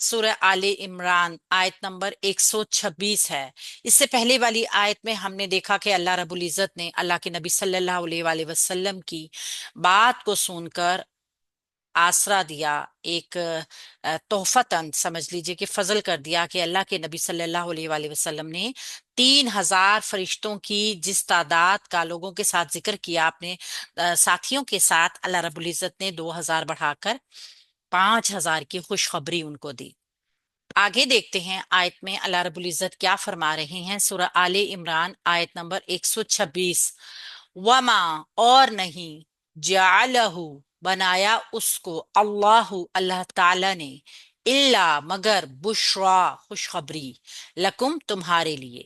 سورہ آل عمران آیت نمبر 126 ہے۔ اس سے پہلے والی آیت میں ہم نے دیکھا کہ اللہ رب العزت نے اللہ کے نبی صلی اللہ علیہ وآلہ وسلم کی بات کو سن کر آسرا دیا، ایک تحفتاً سمجھ لیجئے کہ فضل کر دیا کہ اللہ کے نبی صلی اللہ علیہ وآلہ وسلم نے 3,000 فرشتوں کی جس تعداد کا لوگوں کے ساتھ ذکر کیا اپنے ساتھیوں کے ساتھ، اللہ رب العزت نے 2,000 بڑھا کر 5,000 کی خوشخبری ان کو دی۔ آگے دیکھتے ہیں آیت میں اللہ رب العزت کیا فرما رہے ہیں۔ سورہ آل عمران آیت نمبر 126، وما اور نہیں، جعلہ بنایا اس کو، اللہ تعالی نے، الا مگر، بشرا خوشخبری، لکم تمہارے لیے،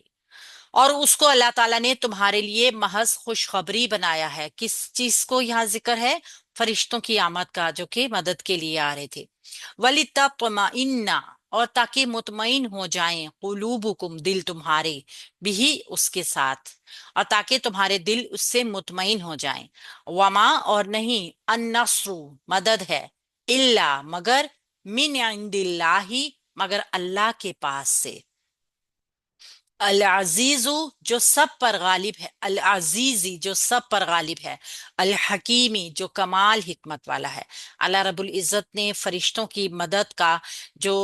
اور اس کو اللہ تعالیٰ نے تمہارے لیے محض خوشخبری بنایا ہے۔ کس چیز کو یہاں ذکر ہے؟ فرشتوں کی آمد کا، جو کہ مدد کے لیے آ رہے تھے۔ وَلِتَطْمَئِنَّ اور تاکہ مطمئن ہو جائیں، قلوبکم دل تمہارے، بھی اس کے ساتھ، اور تاکہ تمہارے دل اس سے مطمئن ہو جائیں۔ وما اور نہیں، النصر مدد ہے، الا مگر، من عند اللہ مگر اللہ کے پاس سے، العزیز جو سب پر غالب ہے، العزیزی جو سب پر غالب ہے، الحکیمی جو کمال حکمت والا ہے۔ اللہ رب العزت نے فرشتوں کی مدد کا جو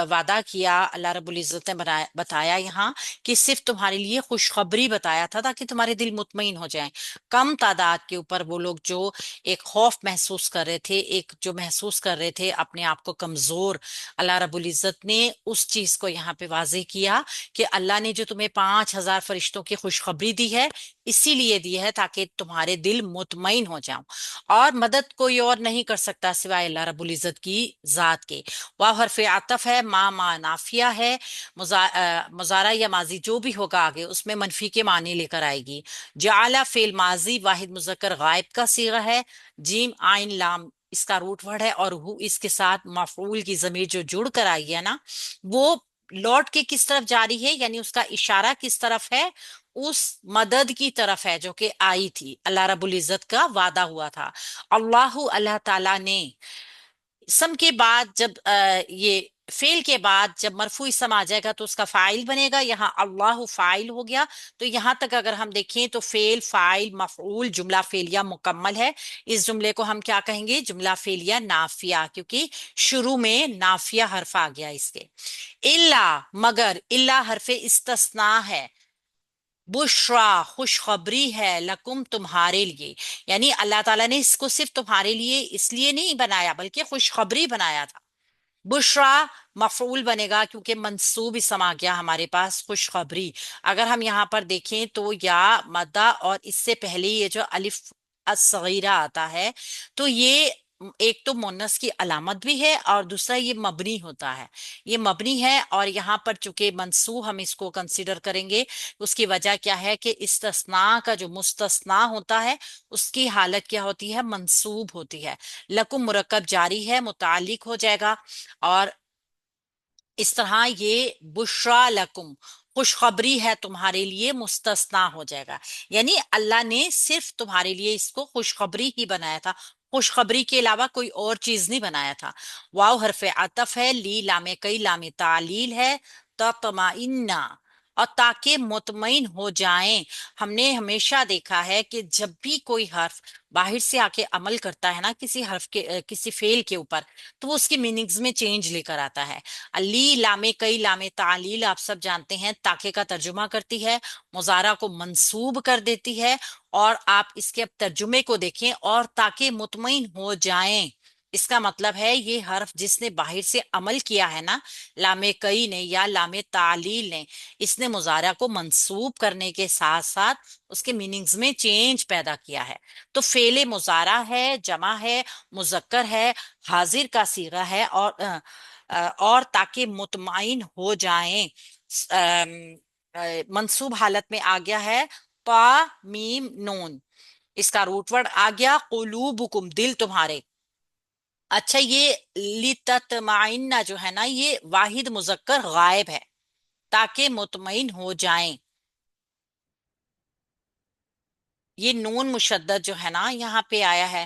وعدہ کیا، اللہ رب العزت نے بتایا یہاں کہ صرف تمہارے لیے خوشخبری بتایا تھا تاکہ تمہارے دل مطمئن ہو جائیں۔ کم تعداد کے اوپر وہ لوگ جو ایک خوف محسوس کر رہے تھے، ایک جو محسوس کر رہے تھے اپنے آپ کو کمزور، اللہ رب العزت نے اس چیز کو یہاں پہ واضح کیا کہ اللہ نے جو تمہیں 5,000 فرشتوں کی خوشخبری دی ہے، اسی لیے دی ہے تاکہ تمہارے دل مطمئن ہو جاؤں، اور مدد کوئی اور نہیں کر سکتا سوائے اللہ رب العزت کی ذات کے۔ واو حرف عطف ہے، ما نافیہ ہے، مضارع یا ماضی جو بھی ہوگا آگے اس میں منفی کے معنی لے کر آئے گی۔ جعل فعل ماضی واحد مذکر غائب کا صیغہ ہے، جیم عین لام اس کا روٹ ورڈ ہے، اور ہو اس کے ساتھ مفعول کی ضمیر جو جڑ کر آئی ہے نا، وہ لوٹ کے کس طرف جاری ہے، یعنی اس کا اشارہ کس طرف ہے؟ اس مدد کی طرف ہے جو کہ آئی تھی، اللہ رب العزت کا وعدہ ہوا تھا۔ اللہ تعالیٰ نے، اسم کے بعد جب یہ فعل کے بعد جب مرفوع اسم آ جائے گا تو اس کا فاعل بنے گا، یہاں اللہ فاعل ہو گیا، تو یہاں تک اگر ہم دیکھیں تو فعل، فاعل، مفعول، جملہ فعلیہ مکمل ہے۔ اس جملے کو ہم کیا کہیں گے؟ جملہ فعلیہ نافیہ، کیونکہ شروع میں نافیہ حرف آ گیا اس کے۔ الا مگر، الا حرف استثناء ہے، بشرا خوشخبری ہے، لکم تمہارے لیے، یعنی اللہ تعالیٰ نے اس کو صرف تمہارے لیے اس لیے نہیں بنایا بلکہ خوشخبری بنایا تھا۔ بشرا مفعول بنے گا کیونکہ منصوب اسم آ گیا ہمارے پاس، خوشخبری۔ اگر ہم یہاں پر دیکھیں تو یا مدہ اور اس سے پہلے یہ جو الف الصغیرہ آتا ہے، تو یہ ایک تو مونس کی علامت بھی ہے، اور دوسرا یہ مبنی ہوتا ہے، یہ مبنی ہے، اور یہاں پر چونکہ منصوب ہم اس کو کنسیڈر کریں گے، اس کی وجہ کیا ہے کہ استثناء کا جو مستثنیٰ ہوتا ہے اس کی حالت کیا ہوتی ہے؟ منصوب ہوتی ہے۔ لکم مرکب جاری ہے، متعلق ہو جائے گا، اور اس طرح یہ بشرا لکم خوشخبری ہے تمہارے لیے مستثنا ہو جائے گا، یعنی اللہ نے صرف تمہارے لیے اس کو خوشخبری ہی بنایا تھا، خوشخبری کے علاوہ کوئی اور چیز نہیں بنایا تھا۔ واو حرف عطف ہے، لی لام کئی لام تعلیل ہے، تطمئن اور تاکہ مطمئن ہو جائیں۔ ہم نے ہمیشہ دیکھا ہے کہ جب بھی کوئی حرف باہر سے آ کے عمل کرتا ہے نا کسی حرف کے کسی فعل کے اوپر، تو وہ اس کے میننگز میں چینج لے کر آتا ہے۔ علی لام کئی لام تعلیل آپ سب جانتے ہیں تاکہ کا ترجمہ کرتی ہے، مضارع کو منصوب کر دیتی ہے، اور آپ اس کے اب ترجمے کو دیکھیں، اور تاکہ مطمئن ہو جائیں، اس کا مطلب ہے یہ حرف جس نے باہر سے عمل کیا ہے نا، لام کئی نے یا لام تعلیل نے، اس نے مضارع کو منصوب کرنے کے ساتھ ساتھ اس کے میننگز میں چینج پیدا کیا ہے۔ تو فعل مضارع ہے، جمع ہے، مذکر ہے، حاضر کا صیغہ ہے، اور تاکہ مطمئن ہو جائیں منصوب حالت میں آ گیا ہے، طا میم نون، اس کا روٹ ورڈ آ گیا قلوبکم دل تمہارے۔ اچھا، یہ لتطمئن جو ہے نا، یہ واحد مذکر غائب ہے، تاکہ مطمئن ہو جائیں، یہ نون مشدد جو ہے نا یہاں پہ آیا ہے،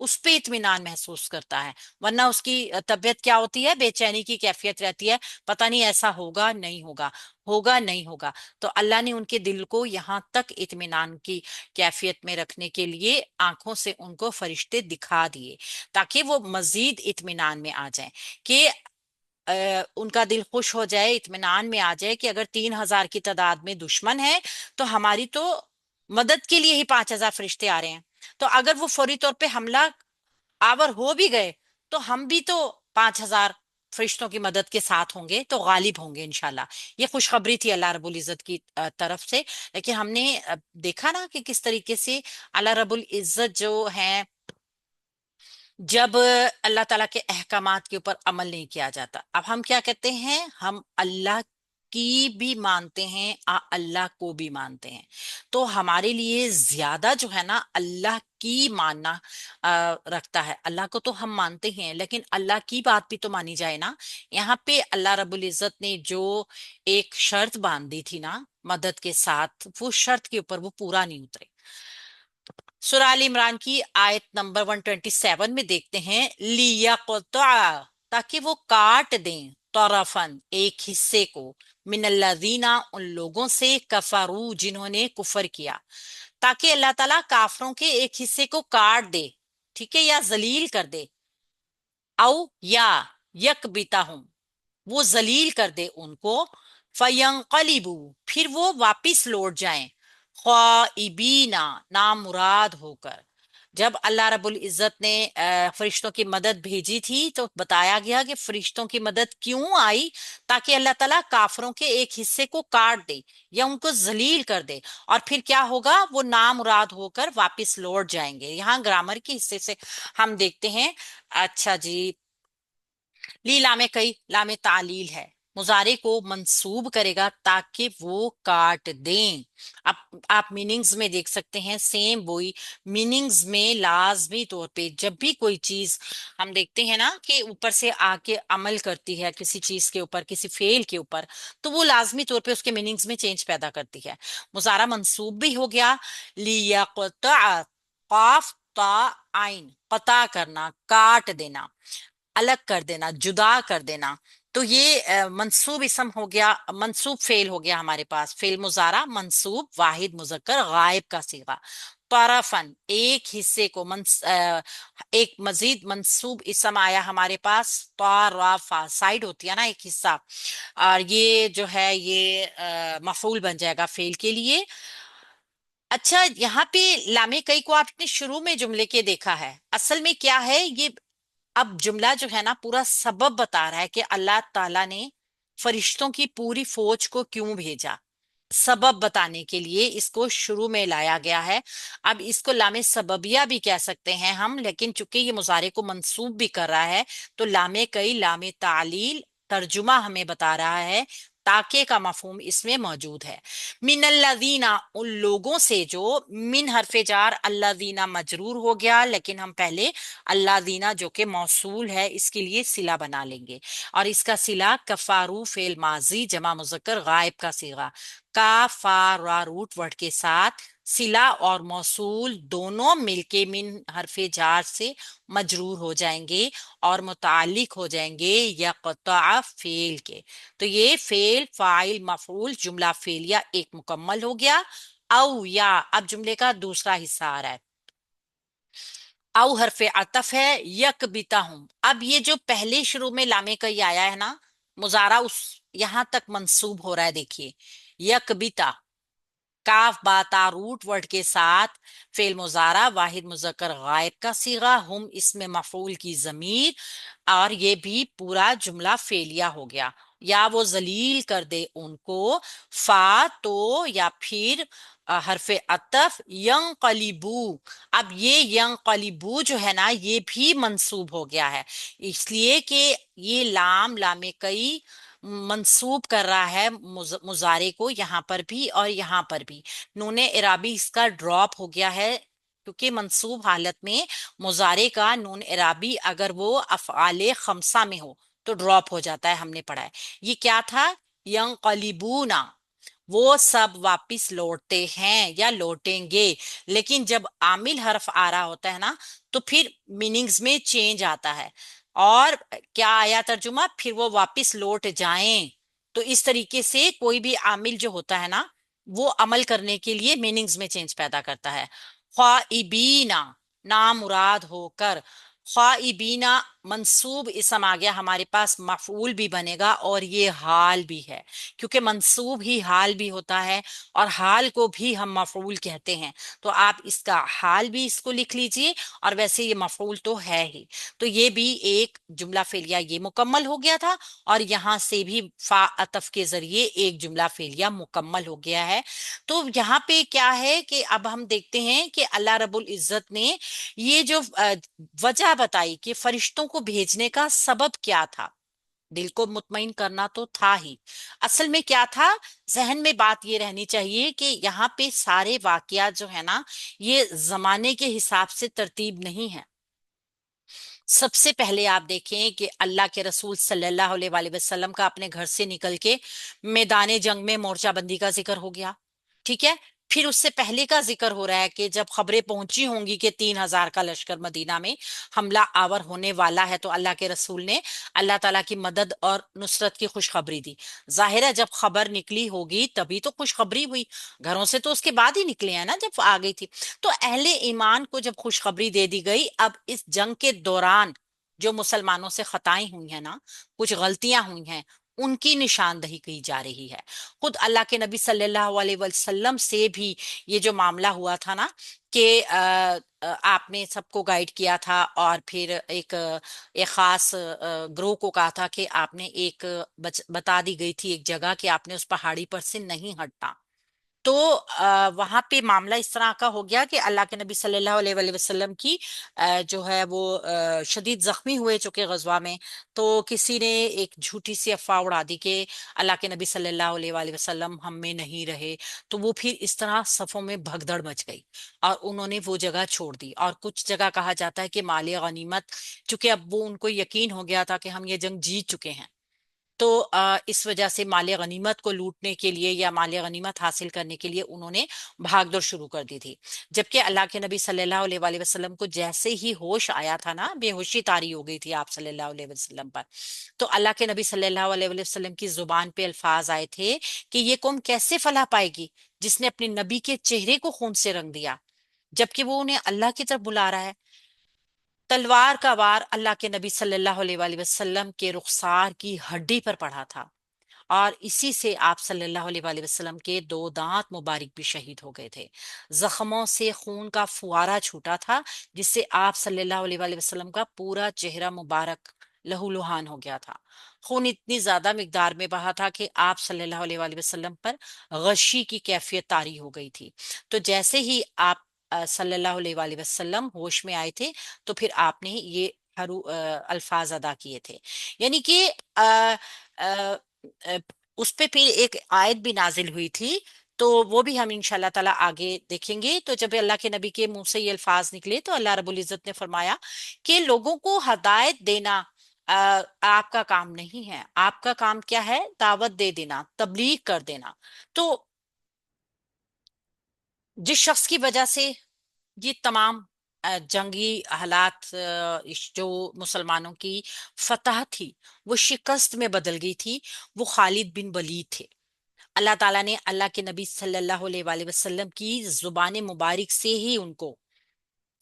اس پہ اطمینان محسوس کرتا ہے، ورنہ اس کی طبیعت کیا ہوتی ہے؟ بے چینی کی کیفیت رہتی ہے، پتہ نہیں ایسا ہوگا نہیں ہوگا، ہوگا نہیں ہوگا۔ تو اللہ نے ان کے دل کو یہاں تک اطمینان کی کیفیت میں رکھنے کے لیے آنکھوں سے ان کو فرشتے دکھا دیے، تاکہ وہ مزید اطمینان میں آ جائیں، کہ ان کا دل خوش ہو جائے، اطمینان میں آ جائے کہ اگر 3,000 کی تعداد میں دشمن ہے تو ہماری تو مدد کے لیے ہی 5,000 فرشتے آ رہے ہیں، تو اگر وہ فوری طور پہ حملہ آور ہو بھی گئے تو ہم بھی تو 5,000 فرشتوں کی مدد کے ساتھ ہوں گے، تو غالب ہوں گے انشاءاللہ۔ یہ خوشخبری تھی اللہ رب العزت کی طرف سے۔ لیکن ہم نے دیکھا نا کہ کس طریقے سے اللہ رب العزت جو ہیں، جب اللہ تعالیٰ کے احکامات کے اوپر عمل نہیں کیا جاتا، اب ہم کیا کہتے ہیں؟ ہم اللہ کی بھی مانتے ہیں، اللہ کو بھی مانتے ہیں، تو ہمارے لیے زیادہ جو ہے نا اللہ کی ماننا رکھتا ہے۔ اللہ کو تو ہم مانتے ہیں، لیکن اللہ کی بات بھی تو مانی جائے نا۔ یہاں پہ اللہ رب العزت نے جو ایک شرط باندھی تھی نا مدد کے ساتھ، وہ شرط کے اوپر وہ پورا نہیں اترے۔ سورہ آل عمران کی آیت نمبر 127 میں دیکھتے ہیں لیقطع، تاکہ وہ کاٹ دیں، طرفن ایک حصے کو، من الذین ان لوگوں سے، کفروا جنہوں نے کفر کیا، تاکہ اللہ تعالیٰ کافروں کے ایک حصے کو کاٹ دے، ٹھیک ہے، یا ذلیل کر دے، او یا یکبتہم وہ ذلیل کر دے ان کو، فَيَنْقَلِبُوا پھر وہ واپس لوٹ جائیں، خائبین نامراد ہو کر۔ جب اللہ رب العزت نے فرشتوں کی مدد بھیجی تھی تو بتایا گیا کہ فرشتوں کی مدد کیوں آئی؟ تاکہ اللہ تعالیٰ کافروں کے ایک حصے کو کاٹ دے یا ان کو ذلیل کر دے، اور پھر کیا ہوگا؟ وہ نامراد ہو کر واپس لوٹ جائیں گے۔ یہاں گرامر کے حصے سے ہم دیکھتے ہیں، اچھا جی، لی لام کئی لام تعلیل ہے، مضارع کو منصوب کرے گا تاکہ وہ کاٹ دیں۔ اب آپ میننگز میں دیکھ سکتے ہیں سیم وہی میننگز میں لازمی طور پہ جب بھی کوئی چیز ہم دیکھتے ہیں نا کہ اوپر سے آ کے عمل کرتی ہے کسی چیز کے اوپر، کسی فعل کے اوپر، تو وہ لازمی طور پہ اس کے میننگز میں چینج پیدا کرتی ہے۔ مضارع منصوب بھی ہو گیا، لیقطع، قاف تا عین، قطع کرنا، کاٹ دینا، الگ کر دینا، جدا کر دینا، تو یہ منصوب اسم ہو گیا، منصوب فعل ہو گیا ہمارے پاس، فعل مضارع منصوب واحد مذکر غائب کا صیغہ، طرفن ایک حصے کو، ایک مزید منصوب اسم آیا ہمارے پاس، طرفا سائڈ ہوتی ہے نا ایک حصہ، اور یہ جو ہے یہ مفعول بن جائے گا فعل کے لیے۔ اچھا، یہاں پہ لام کئی کو آپ نے شروع میں جملے کے دیکھا ہے، اصل میں کیا ہے یہ؟ اب جملہ جو ہے نا پورا سبب بتا رہا ہے کہ اللہ تعالیٰ نے فرشتوں کی پوری فوج کو کیوں بھیجا، سبب بتانے کے لیے اس کو شروع میں لایا گیا ہے۔ اب اس کو لام سببیہ بھی کہہ سکتے ہیں ہم، لیکن چونکہ یہ مضارع کو منصوب بھی کر رہا ہے تو لام کئی لام تعلیل ترجمہ ہمیں بتا رہا ہے، تاکہ کا مفہوم اس میں موجود ہے۔ من الذین ان لوگوں سے، جو من حرف جار الذین مجرور ہو گیا، لیکن ہم پہلے الذین جو کہ موصول ہے اس کے لیے صلہ بنا لیں گے، اور اس کا صلہ کفارو فعل ماضی جمع مذکر غائب کا صیغہ، کافارا روٹ ورڈ کے ساتھ صلہ اور موصول دونوں مل کے من حرف جار سے مجرور ہو جائیں گے اور متعلق ہو جائیں گے یقطع فعل کے۔ تو یہ فعل فاعل مفعول جملہ فعلیہ ایک مکمل ہو گیا۔ او یا، اب جملے کا دوسرا حصہ آ رہا ہے، او حرف عطف ہے، یکبتہم، اب یہ جو پہلے شروع میں لام کئی آیا ہے نا، مضارع اس یہاں تک منصوب ہو رہا ہے، دیکھیے یکبتا، کاف با تا روٹ ورڈ کے ساتھ فعل مضارع واحد مذکر غائب کا صیغہ، ہم اس میں مفعول کی ضمیر، اور یہ بھی پورا جملہ فعلیہ ہو گیا، یا وہ ذلیل کر دے ان کو، فا تو یا پھر حرف عطف ینقلبو، اب یہ ینقلبو جو ہے نا یہ بھی منصوب ہو گیا ہے، اس لیے کہ یہ لام کئی منصوب کر رہا ہے مضارع کو، یہاں پر بھی اور یہاں پر بھی نون اعرابی اس کا ڈراپ ہو گیا ہے، کیونکہ منصوب حالت میں مضارع کا نون اعرابی اگر وہ افعال خمسہ میں ہو تو ڈراپ ہو جاتا ہے، ہم نے پڑھا ہے۔ یہ کیا تھا؟ ینقلبونا، وہ سب واپس لوٹتے ہیں یا لوٹیں گے. لیکن جب عامل حرف آ رہا ہوتا ہے نا تو پھر میننگز میں چینج آتا ہے. اور کیا آیا ترجمہ؟ پھر وہ واپس لوٹ جائیں. تو اس طریقے سے کوئی بھی عامل جو ہوتا ہے نا وہ عمل کرنے کے لیے میننگز میں چینج پیدا کرتا ہے. خائبینا، نامراد ہو کر. خائبینا منصوب اسم آ گیا ہمارے پاس، مفعول بھی بنے گا اور یہ حال بھی ہے، کیونکہ منصوب ہی حال بھی ہوتا ہے اور حال کو بھی ہم مفعول کہتے ہیں. تو آپ اس کا حال بھی اس کو لکھ لیجئے، اور ویسے یہ مفعول تو ہے ہی. تو یہ بھی ایک جملہ فعلیہ یہ مکمل ہو گیا تھا، اور یہاں سے بھی فا عطف کے ذریعے ایک جملہ فعلیہ مکمل ہو گیا ہے. تو یہاں پہ کیا ہے کہ اب ہم دیکھتے ہیں کہ اللہ رب العزت نے یہ جو وجہ بتائی کہ فرشتوں کو بھیجنے کا سبب کیا تھا. دل کو مطمئن کرنا تو تھا ہی. اصل میں کیا تھا؟ ذہن میں بات یہ رہنی چاہیے کہ یہاں پہ سارے واقعات جو ہے نا یہ زمانے کے حساب سے ترتیب نہیں ہے. سب سے پہلے آپ دیکھیں کہ اللہ کے رسول صلی اللہ علیہ وآلہ وسلم کا اپنے گھر سے نکل کے میدان جنگ میں مورچہ بندی کا ذکر ہو گیا. ٹھیک ہے. پھر اس سے پہلے کا ذکر ہو رہا ہے کہ جب خبریں پہنچی ہوں گی کہ 3,000 کا لشکر مدینہ میں حملہ آور ہونے والا ہے، تو اللہ کے رسول نے اللہ تعالیٰ کی مدد اور نصرت کی خوشخبری دی. ظاہر ہے جب خبر نکلی ہوگی تبھی تو خوشخبری ہوئی. گھروں سے تو اس کے بعد ہی نکلے ہیں نا جب آ گئی تھی. تو اہل ایمان کو جب خوشخبری دے دی گئی، اب اس جنگ کے دوران جو مسلمانوں سے خطائیں ہوئی ہیں نا، کچھ غلطیاں ہوئی ہیں، ان کی نشاندہی کی جا رہی ہے. خود اللہ کے نبی صلی اللہ علیہ وسلم سے بھی یہ جو معاملہ ہوا تھا نا کہ آپ نے سب کو گائیڈ کیا تھا، اور پھر ایک خاص گروہ کو کہا تھا کہ آپ نے ایک بتا دی گئی تھی ایک جگہ کہ آپ نے اس پہاڑی پر سے نہیں ہٹنا. تو وہاں پہ معاملہ اس طرح کا ہو گیا کہ اللہ کے نبی صلی اللہ علیہ وآلہ وسلم کی جو ہے وہ شدید زخمی ہوئے چکے غزوہ میں. تو کسی نے ایک جھوٹی سی افواہ اڑا دی کہ اللہ کے نبی صلی اللہ علیہ وآلہ وسلم ہم میں نہیں رہے. تو وہ پھر اس طرح صفوں میں بھگدڑ مچ گئی اور انہوں نے وہ جگہ چھوڑ دی. اور کچھ جگہ کہا جاتا ہے کہ مال غنیمت، چونکہ اب وہ ان کو یقین ہو گیا تھا کہ ہم یہ جنگ جیت چکے ہیں، تو اس وجہ سے مال غنیمت کو لوٹنے کے لیے یا مال غنیمت حاصل کرنے کے لیے انہوں نے بھاگ دوڑ شروع کر دی تھی. جبکہ اللہ کے نبی صلی اللہ علیہ وآلہ وسلم کو جیسے ہی ہوش آیا تھا نا، بے ہوشی طاری ہو گئی تھی آپ صلی اللہ علیہ وسلم پر، تو اللہ کے نبی صلی اللہ علیہ وآلہ وسلم کی زبان پہ الفاظ آئے تھے کہ یہ قوم کیسے فلاح پائے گی جس نے اپنے نبی کے چہرے کو خون سے رنگ دیا، جبکہ وہ انہیں اللہ کی طرف بلا رہا ہے. تلوار کا وار اللہ کے نبی صلی اللہ علیہ وآلہ وسلم کے رخسار کی ہڈی پر پڑا تھا، اور اسی سے آپ صلی اللہ علیہ وآلہ وسلم کے 2 دانت مبارک بھی شہید ہو گئے تھے. زخموں سے خون کا فوارہ چھوٹا تھا جس سے آپ صلی اللہ علیہ وآلہ وسلم کا پورا چہرہ مبارک لہو لہان ہو گیا تھا. خون اتنی زیادہ مقدار میں بہا تھا کہ آپ صلی اللہ علیہ وآلہ وسلم پر غشی کی کیفیت طاری ہو گئی تھی. تو جیسے ہی آپ صلی اللہ علیہ وآلہ وسلم ہوش میں آئے تھے تو پھر آپ نے یہ الفاظ ادا کیے تھے. یعنی کہ آ، اس پہ پھر ایک آیت بھی نازل ہوئی تھی، تو وہ بھی ہم انشاءاللہ تعالیٰ آگے دیکھیں گے. تو جب اللہ کے نبی کے منہ سے یہ الفاظ نکلے تو اللہ رب العزت نے فرمایا کہ لوگوں کو ہدایت دینا آپ کا کام نہیں ہے. آپ کا کام کیا ہے؟ دعوت دے دینا، تبلیغ کر دینا. تو جس شخص کی وجہ سے یہ تمام جنگی حالات، جو مسلمانوں کی فتح تھی وہ شکست میں بدل گئی تھی، وہ خالد بن ولید تھے. اللہ تعالیٰ نے اللہ کے نبی صلی اللہ علیہ وآلہ وسلم کی زبان مبارک سے ہی ان کو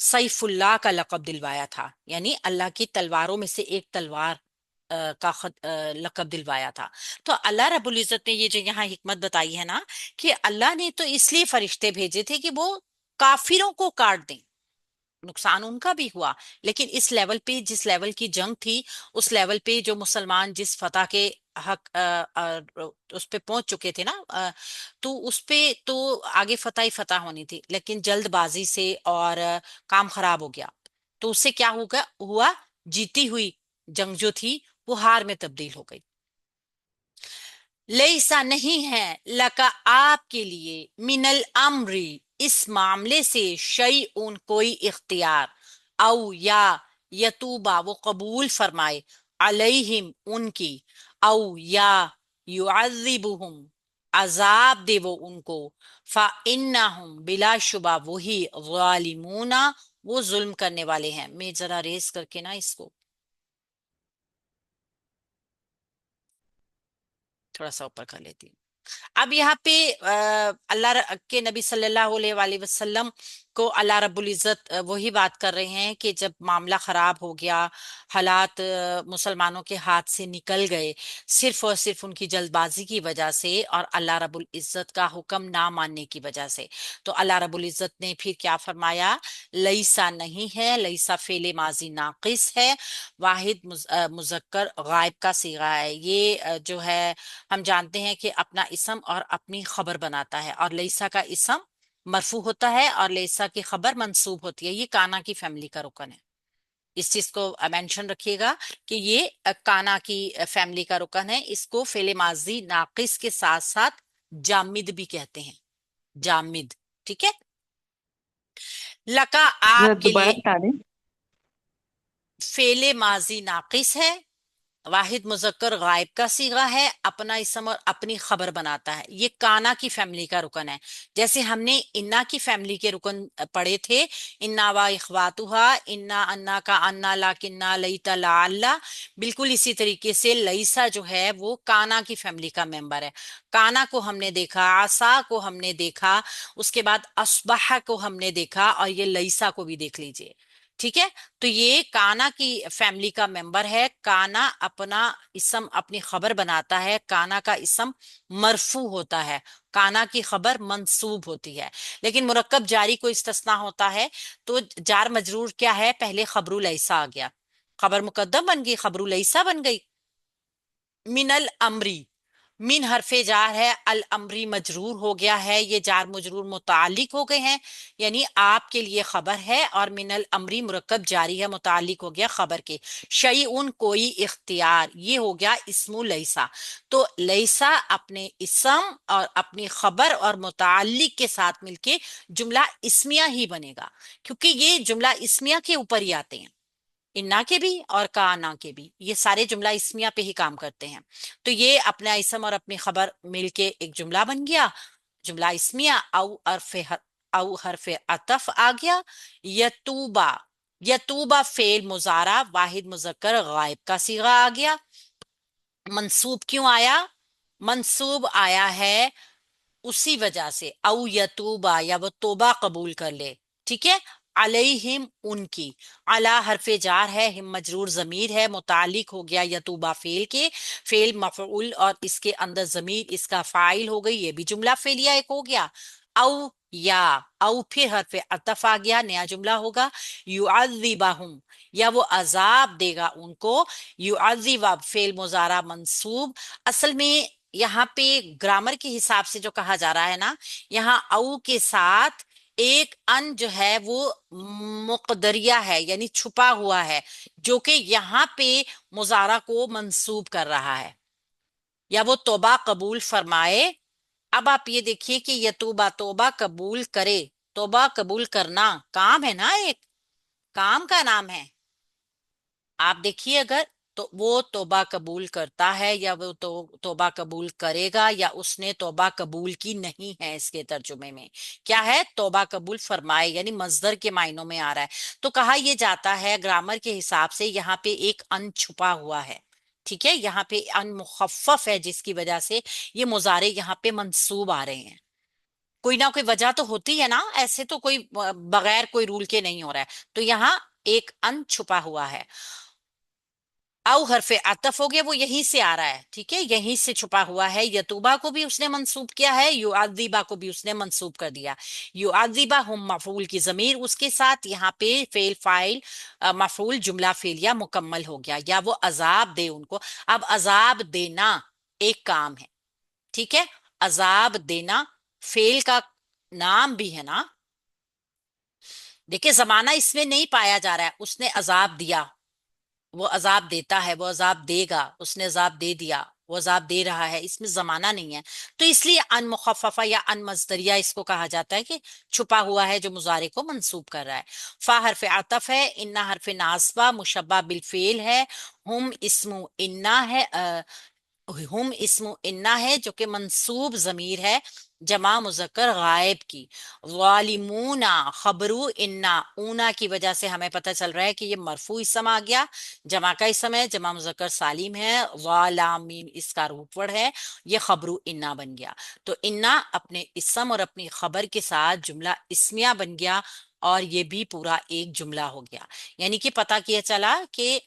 سیف اللہ کا لقب دلوایا تھا، یعنی اللہ کی تلواروں میں سے ایک تلوار لقب دلوایا تھا. تو اللہ رب العزت نے یہ جو یہاں حکمت بتائی ہے نا کہ اللہ نے تو اس لیے فرشتے بھیجے تھے کہ وہ کافروں کو کاٹ دیں. نقصان ان کا بھی ہوا، لیکن اس لیول پہ، جس لیول کی جنگ تھی اس لیول پہ جو مسلمان جس فتح کے حق اس پہ پہنچ چکے تھے نا، تو اس پہ تو آگے فتح ہی فتح ہونی تھی، لیکن جلد بازی سے اور کام خراب ہو گیا. تو اس سے کیا ہوا؟ جیتی ہوئی جنگ جو تھی وہ ہار میں تبدیل ہو گئی. لیسا نہیں ہے لکا آپ کے لیے من الامری اس معاملے سے شیئن کوئی اختیار، او یا یتوبا وہ قبول فرمائے، علیہم ان کی، او یا یعذبہم عذاب دے وہ ان کو، فَإِنَّهُمْ بلا شبہ وہی ظالمون وہ ظلم کرنے والے ہیں. میں ذرا ریز کر کے نا اس کو تھوڑا سا اوپر کر لیتی ہوں. اب یہاں پہ اللہ کے نبی صلی اللہ علیہ وآلہ وسلم کو اللہ رب العزت وہی بات کر رہے ہیں کہ جب معاملہ خراب ہو گیا، حالات مسلمانوں کے ہاتھ سے نکل گئے صرف اور صرف ان کی جلد بازی کی وجہ سے اور اللہ رب العزت کا حکم نہ ماننے کی وجہ سے، تو اللہ رب العزت نے پھر کیا فرمایا؟ لیسا نہیں ہے، لیسا فعل ماضی ناقص ہے، واحد مذکر غائب کا صیغہ ہے. یہ جو ہے ہم جانتے ہیں کہ اپنا اسم اور اپنی خبر بناتا ہے، اور لیسا کا اسم مرفوع ہوتا ہے اور لیسا کی خبر منصوب ہوتی ہے. یہ کانا کی فیملی کا رکن ہے، اس چیز کو مینشن رکھیے گا کہ یہ کانا کی فیملی کا رکن ہے. اس کو فعل ماضی ناقص کے ساتھ ساتھ جامد بھی کہتے ہیں، جامد. ٹھیک ہے، لکا ذرا آپ کے دوبارہ لیے بتا دیں. فعل ماضی ناقص ہے، واحد مذکر غائب کا صیغہ ہے، اپنا اسم اور اپنی خبر بناتا ہے. یہ کانا کی فیملی کا رکن ہے. جیسے ہم نے انا کی فیملی کے رکن پڑھے تھے، انا و اخواتہا، انا انا کا انا لاکننا لیتا لعلا، بالکل اسی طریقے سے لیسا جو ہے وہ کانا کی فیملی کا ممبر ہے. کانا کو ہم نے دیکھا، عصا کو ہم نے دیکھا، اس کے بعد اصبح کو ہم نے دیکھا، اور یہ لیسا کو بھی دیکھ لیجئے. ٹھیک ہے، تو یہ کانا کی فیملی کا ممبر ہے. کانا اپنا اسم اپنی خبر بناتا ہے، کانا کا اسم مرفوع ہوتا ہے، کانا کی خبر منصوب ہوتی ہے. لیکن مرکب جاری کو استثناء ہوتا ہے. تو جار مجرور کیا ہے؟ پہلے خبر لیسا آ گیا، خبر مقدم بن گئی، خبر لیسا بن گئی. من الامری، من حرف جار ہے، الامری مجرور ہو گیا ہے، یہ جار مجرور متعلق ہو گئے ہیں، یعنی آپ کے لیے خبر ہے، اور من الامری مرکب جاری ہے، متعلق ہو گیا خبر کے. شیئن کوئی اختیار، یہ ہو گیا اسم لیسا. تو لیسا اپنے اسم اور اپنی خبر اور متعلق کے ساتھ مل کے جملہ اسمیہ ہی بنے گا، کیونکہ یہ جملہ اسمیہ کے اوپر ہی آتے ہیں. انا کے بھی اور کانا کے بھی یہ سارے جملہ اسمیہ پہ ہی کام کرتے ہیں. تو یہ اپنا اسم اور اپنی خبر مل کے ایک جملہ بن گیا، جملہ اسمیہ. او حرف عطف آ گیا. یتوبا، یتوبا فعل مضارع واحد مذکر غائب کا صیغہ آ گیا. منصوب کیوں آیا؟ منصوب آیا ہے اسی وجہ سے، او یتوبا، یا وہ توبہ قبول کر لے. ٹھیک ہے، علیہم ان کی، علی حرف جار ہے، ہم مجرور ضمیر ہے، متعلق ہو گیا یتوبہ فعل کے، فعل مفعول اور اس کے اندر ضمیر اس کا فاعل ہو گئی، یہ بھی جملہ فعلیہ ایک ہو گیا. او یا، او پھر حرف عطف آ گیا، نیا جملہ ہوگا. یعذبہم، یا وہ عذاب دے گا ان کو. یعذب فعل مضارع منصوب. اصل میں یہاں پہ گرامر کے حساب سے جو کہا جا رہا ہے نا، یہاں او کے ساتھ ایک ان جو ہے وہ مقدریہ ہے، یعنی چھپا ہوا ہے، جو کہ یہاں پہ مضارع کو منصوب کر رہا ہے، یا وہ توبہ قبول فرمائے. اب آپ یہ دیکھیے کہ یہ توبہ، توبہ قبول کرے، توبہ قبول کرنا کام ہے نا، ایک کام کا نام ہے. آپ دیکھیے اگر تو وہ توبہ قبول کرتا ہے، یا وہ توبہ قبول کرے گا، یا اس نے توبہ قبول کی نہیں ہے. اس کے ترجمے میں کیا ہے؟ توبہ قبول فرمائے، یعنی مصدر کے معنوں میں آ رہا ہے. تو کہا یہ جاتا ہے گرامر کے حساب سے یہاں پہ ایک ان چھپا ہوا ہے. ٹھیک ہے، یہاں پہ ان مخفف ہے، جس کی وجہ سے یہ مضارع یہاں پہ منصوب آ رہے ہیں. کوئی نہ کوئی وجہ تو ہوتی ہے نا، ایسے تو کوئی بغیر کوئی رول کے نہیں ہو رہا ہے. تو یہاں ایک ان چھپا ہوا ہے. او حرف عطف ہو گیا، وہ یہیں سے آ رہا ہے. ٹھیک ہے، یہیں سے چھپا ہوا ہے. یتوبہ کو بھی اس نے منصوب کیا ہے، یعذبہ کو بھی اس نے منصوب کر دیا. یعذبہ ہم مفعول کی ضمیر اس کے ساتھ، یہاں پہ فعل فاعل مفعول جملہ فعلیہ مکمل ہو گیا، یا وہ عذاب دے ان کو. اب عذاب دینا ایک کام ہے. ٹھیک ہے، عذاب دینا فعل کا نام بھی ہے نا. دیکھیں زمانہ اس میں نہیں پایا جا رہا ہے، اس نے عذاب دیا، وہ عذاب دیتا ہے، وہ عذاب دے گا، اس نے عذاب دے دیا، وہ عذاب دے رہا ہے، اس میں زمانہ نہیں ہے. تو اس لیے ان مخففہ یا ان مصدریہ اس کو کہا جاتا ہے کہ چھپا ہوا ہے جو مضارع کو منصوب کر رہا ہے. فا حرف عطف ہے، انا حرف ناصبہ مشبہ بالفعل ہے، ہم اسم انا ہے، ہم اسم انا ہے جو کہ منصوب ضمیر ہے جمع مذکر غائب کی. ظالمون خبرو انا، اونا کی وجہ سے ہمیں پتہ چل رہا ہے کہ یہ مرفوع اسم آ گیا، جمع کا اسم ہے، جمع مذکر سالم ہے، ظالمین اس کا روٹ ورڈ ہے، یہ خبرو انا بن گیا. تو انا اپنے اسم اور اپنی خبر کے ساتھ جملہ اسمیہ بن گیا، اور یہ بھی پورا ایک جملہ ہو گیا. یعنی کہ پتہ کیا چلا کہ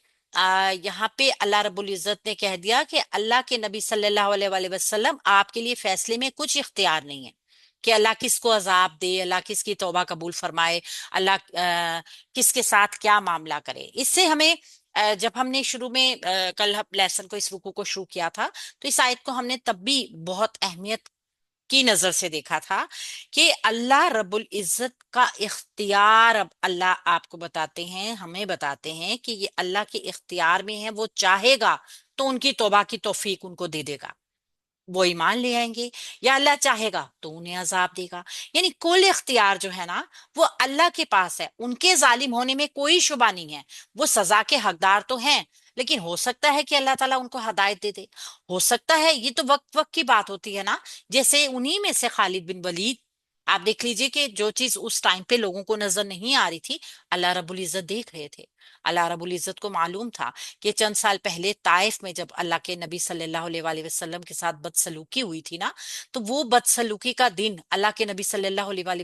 یہاں پہ اللہ رب العزت نے کہہ دیا کہ اللہ کے نبی صلی اللہ علیہ وآلہ وسلم آپ کے لیے فیصلے میں کچھ اختیار نہیں ہے کہ اللہ کس کو عذاب دے، اللہ کس کی توبہ قبول فرمائے، اللہ کس کے ساتھ کیا معاملہ کرے. اس سے ہمیں جب ہم نے شروع میں کل لیسن کو اس رکوع کو شروع کیا تھا، تو اس آیت کو ہم نے تب بھی بہت اہمیت کی نظر سے دیکھا تھا کہ اللہ رب العزت کا اختیار، اب اللہ آپ کو بتاتے ہیں، ہمیں بتاتے ہیں کہ یہ اللہ کے اختیار میں ہے، وہ چاہے گا تو ان کی توبہ کی توفیق ان کو دے دے گا، وہ ایمان لے آئیں گے، یا اللہ چاہے گا تو انہیں عذاب دے گا. یعنی کل اختیار جو ہے نا وہ اللہ کے پاس ہے، ان کے ظالم ہونے میں کوئی شبہ نہیں ہے. وہ سزا کے حقدار تو ہیں، لیکن ہو سکتا ہے کہ اللہ تعالیٰ ان کو ہدایت دے دے، ہو سکتا ہے، یہ تو وقت وقت کی بات ہوتی ہے نا. جیسے انہی میں سے خالد بن ولید، آپ دیکھ لیجئے کہ جو چیز اس ٹائم پہ لوگوں کو نظر نہیں آ رہی تھی، اللہ رب العزت دیکھ رہے تھے. اللہ رب العزت کو معلوم تھا کہ چند سال پہلے طائف میں جب اللہ کے نبی صلی اللہ علیہ وآلہ وسلم کے ساتھ بدسلوکی ہوئی تھی نا، تو وہ بدسلوکی کا دن اللہ کے نبی صلی اللہ علیہ وآلہ